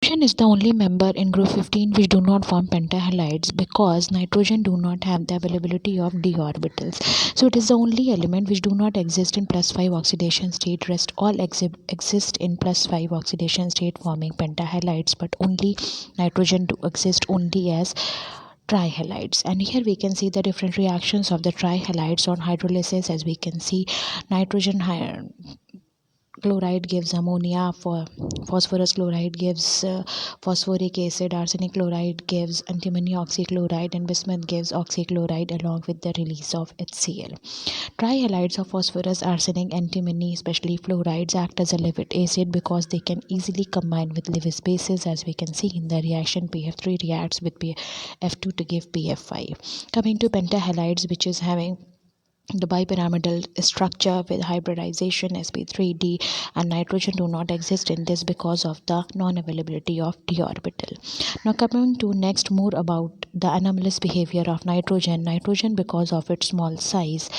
Nitrogen is the only member in group 15 which do not form pentahalides because nitrogen do not have the availability of d orbitals. So it is the only element which do not exist in plus 5 oxidation state. Rest all exist in plus 5 oxidation state forming pentahalides, but only nitrogen do exist only as trihalides. And here we can see the different reactions of the trihalides on hydrolysis. As we can see, nitrogen chloride gives ammonia, for phosphorus chloride gives phosphoric acid, arsenic chloride gives antimony oxychloride, and bismuth gives oxychloride along with the release of HCl. Trihalides of phosphorus, arsenic, antimony, especially fluorides, act as a Levett acid because they can easily combine with Lewis bases. As we can see in the reaction, PF3 reacts with PF2 to give PF5. Coming to pentahalides, which is having the bipyramidal structure with hybridization, sp3d and nitrogen do not exist in this because of the non-availability of d orbital. Now coming to next more about the anomalous behavior of nitrogen. Nitrogen, because of its small size,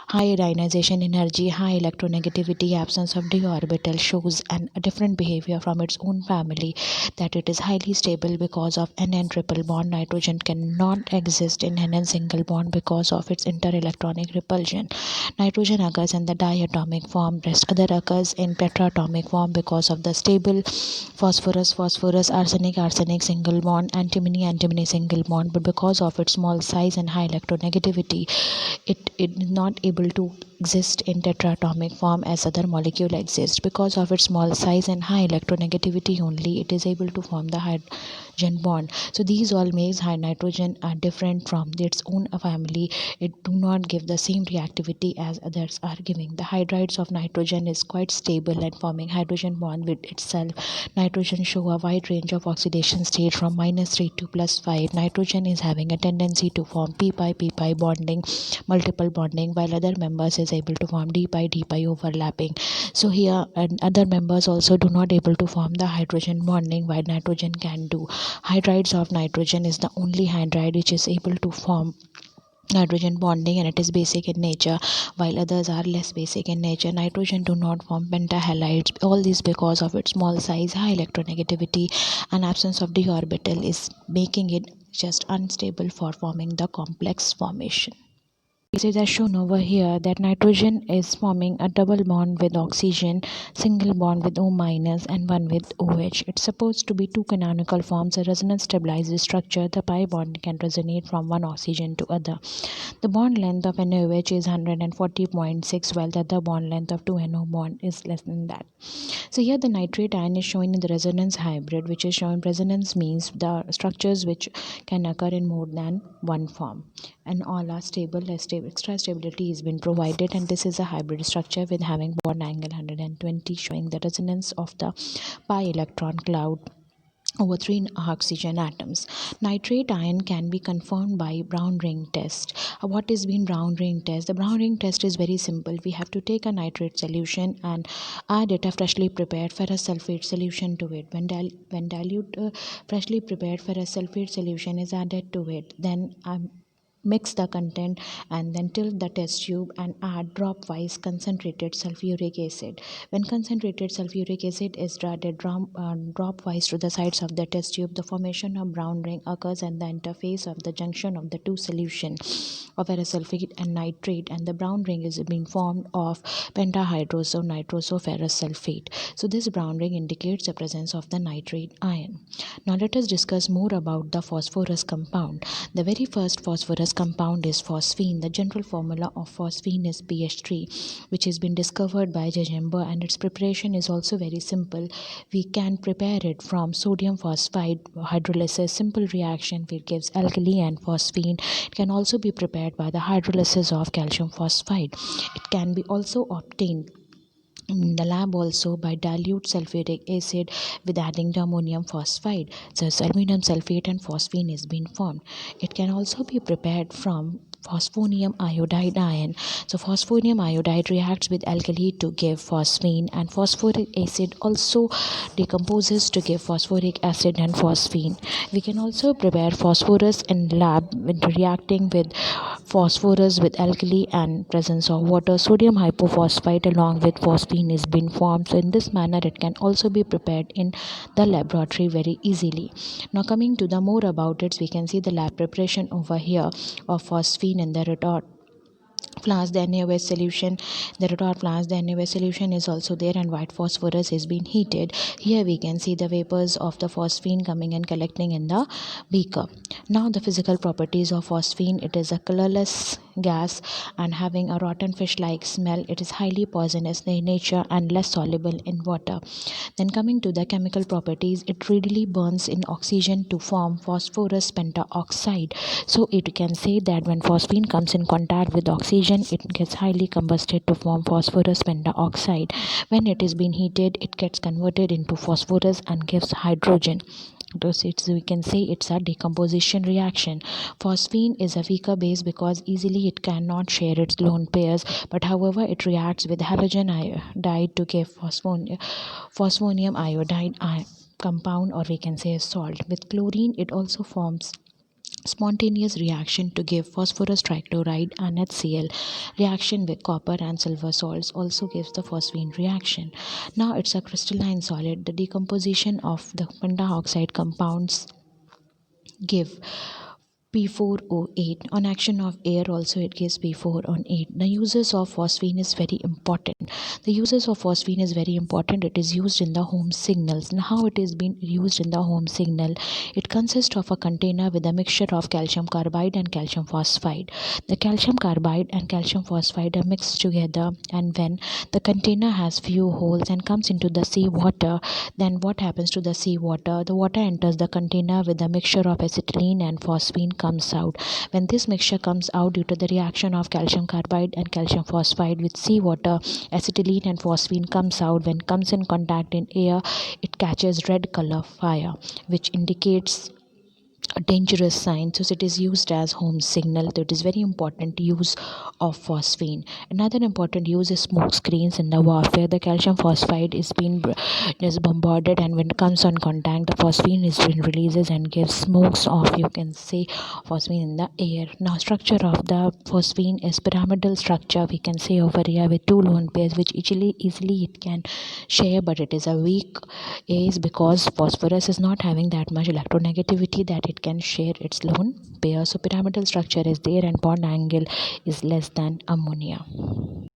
high ionization energy, high electronegativity, absence of d orbital, shows a different behavior from its own family, that it is highly stable because of NN triple bond. Nitrogen cannot exist in NN single bond because of its interelectronic repulsion. Nitrogen occurs in the diatomic form, rest other occurs in tetraatomic form because of the stable phosphorus arsenic single bond, antimony single bond, but because of its small size and high electronegativity, it is not able to exist in tetraatomic form as other molecule exists. Because of its small size and high electronegativity only, it is able to form the hydrogen bond. So these all makes high nitrogen are different from its own family. It do not give the same reactivity as others are giving. The hydrides of nitrogen is quite stable and forming hydrogen bond with itself. Nitrogen show a wide range of oxidation state from -3 to +5. Nitrogen is having a tendency to form p-pi bonding, multiple bonding, while other members is able to form d-pi overlapping. So here and other members also do not able to form the hydrogen bonding, while nitrogen can do. Hydrides of nitrogen is the only hydride which is able to form hydrogen bonding, and it is basic in nature, while others are less basic in nature. Nitrogen do not form pentahalides. All this because of its small size, high electronegativity and absence of d orbital is making it just unstable for forming the complex formation. It is as shown over here that nitrogen is forming a double bond with oxygen, single bond with O- and one with OH. It's supposed to be two canonical forms, a resonance stabilized structure. The pi bond can resonate from one oxygen to other. The bond length of NaOH is 140.6, while the other bond length of 2NO bond is less than that. So here the nitrate ion is shown in the resonance hybrid, which is shown. Resonance means the structures which can occur in more than one form, and all are stable. Extra stability has been provided, and this is a hybrid structure with having bond angle 120, showing the resonance of the pi electron cloud over 3 oxygen atoms. Nitrate ion can be confirmed by Brown ring test. What is been Brown ring test? The Brown ring test is very simple. We have to take a nitrate solution and add it a freshly prepared ferrous sulfate solution to it. When dilute freshly prepared ferrous sulfate solution is added to it, then mix the content and then tilt the test tube and add drop-wise concentrated sulfuric acid. When concentrated sulfuric acid is added drop-wise to the sides of the test tube, the formation of brown ring occurs at the interface of the junction of the two solutions of ferrous sulfate and nitrate, and the brown ring is being formed of pentahydroso nitroso ferrous sulfate. So this brown ring indicates the presence of the nitrate ion. Now let us discuss more about the phosphorus compound. The very first phosphorus compound is phosphine. The general formula of phosphine is PH3, which has been discovered by Jajember, and its preparation is also very simple. We can prepare it from sodium phosphide hydrolysis, simple reaction which gives alkali and phosphine. It can also be prepared by the hydrolysis of calcium phosphide. It can be also obtained in the lab also by dilute sulfuric acid with adding the ammonium phosphide. So aluminum sulfate and phosphine is being formed. It can also be prepared from phosphonium iodide ion. So phosphonium iodide reacts with alkali to give phosphine, and phosphoric acid also decomposes to give phosphoric acid and phosphine. We can also prepare phosphorus in lab with reacting with phosphorus with alkali and presence of water. Sodium hypophosphite along with phosphine is being formed. So in this manner it can also be prepared in the laboratory very easily. Now coming to the more about it, we can see the lab preparation over here of phosphine in the retort flask. The NaOH solution, the retort flask, the NaOH solution is also there, and white phosphorus is being heated. Here we can see the vapors of the phosphine coming and collecting in the beaker. Now the physical properties of phosphine: it is a colorless gas and having a rotten fish like smell. It is highly poisonous in nature and less soluble in water. Then coming to the chemical properties, it readily burns in oxygen to form phosphorus pentaoxide. So it can say that when phosphine comes in contact with oxygen, it gets highly combusted to form phosphorus pentaoxide. When it is being heated, it gets converted into phosphorus and gives hydrogen. We can say it's a decomposition reaction. Phosphine is a weaker base because easily it cannot share its lone pairs, but however it reacts with halogen iodide to give phosphonium iodide compound, or we can say a salt. With chlorine it also forms spontaneous reaction to give phosphorus trichloride and HCl. Reaction with copper and silver salts also gives the phosphine reaction. Now it's a crystalline solid. The decomposition of the pentaoxide compounds give P4O8. On action of air also it gives P4O8. The uses of phosphine is very important. The uses of phosphine is very important. It is used in the home signals. And how it is being used in the home signal? It consists of a container with a mixture of calcium carbide and calcium phosphide. The calcium carbide and calcium phosphide are mixed together, and when the container has few holes and comes into the sea water, then what happens to the sea water? The water enters the container with a mixture of acetylene and phosphine comes out. When this mixture comes out due to the reaction of calcium carbide and calcium phosphide with sea water, acetylene and phosphine comes out. When comes in contact in air, it catches red color fire, which indicates a dangerous sign. So it is used as home signal. So it is very important use of phosphine. Another important use is smoke screens in the warfare. The calcium phosphide is bombarded, and when it comes on contact, the phosphine is being releases and gives smokes of, you can say, phosphine in the air. Now structure of the phosphine is pyramidal structure, we can say over here, with two lone pairs which easily it can share, but it is a weak is because phosphorus is not having that much electronegativity that it can share its lone pair. So pyramidal structure is there and bond angle is less than ammonia.